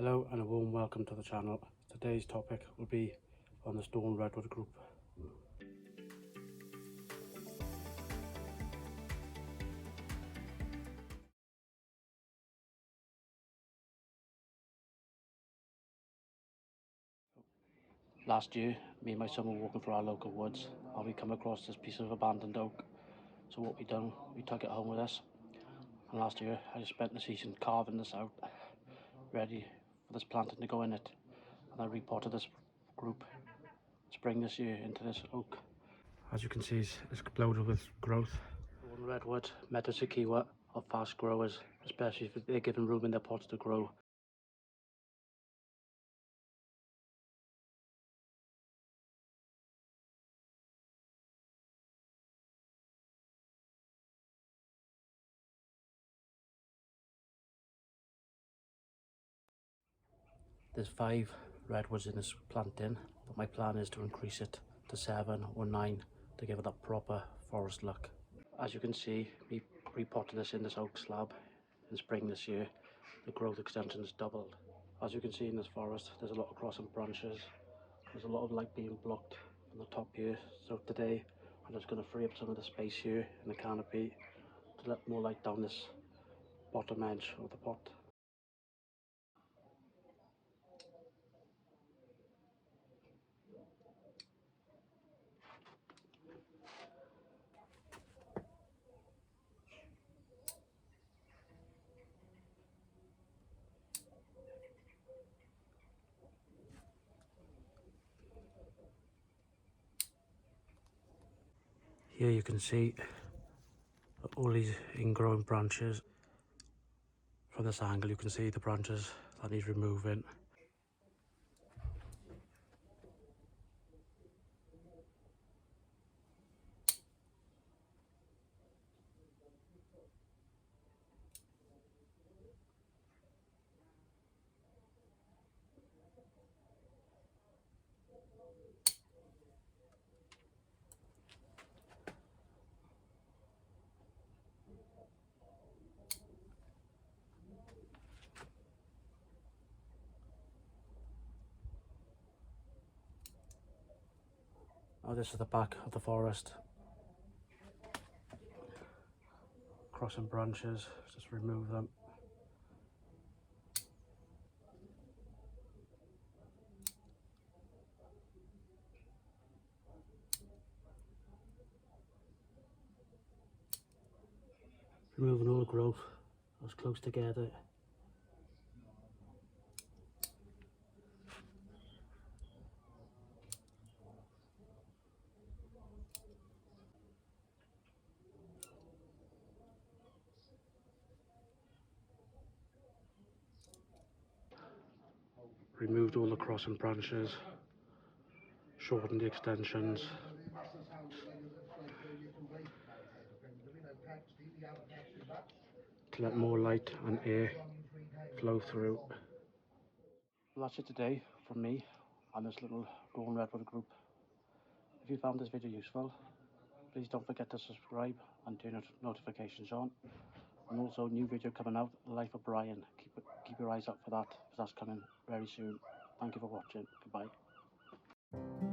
Hello and a warm welcome to the channel. Today's topic will be on the stone redwood group. Last year, me and my son were walking through our local woods and we come across this piece of abandoned oak. So what we done, we took it home with us. And last year, I just spent the season carving this out, ready for this planting to go in it. And I repotted this group spring this year into this oak. As you can see, it's exploded with growth. Stone redwood, Metasequiwa, are fast growers, especially if they're given room in their pots to grow. There's 5 redwoods in this planting, but my plan is to increase it to 7 or 9 to give it that proper forest look. As you can see, we repotted this in this oak slab in spring this year. The growth extension's doubled. As you can see in this forest, there's a lot of crossing branches. There's a lot of light being blocked from the top here. So today, I'm just going to free up some of the space here in the canopy to let more light down this bottom edge of the pot. Here you can see all these ingrowing branches. From this angle you can see the branches that need removing. Now this is the back of the forest. Crossing branches, just remove them. Removing all the growth as close together. Removed all the crossing branches, shortened the extensions. To let more light and air flow through. Well, that's it today from me and this little stone redwood group. If you found this video useful, please don't forget to subscribe and turn notifications on. And also new video coming out, Life of Brian. Keep your eyes out for that, because that's coming very soon. Thank you for watching. Goodbye.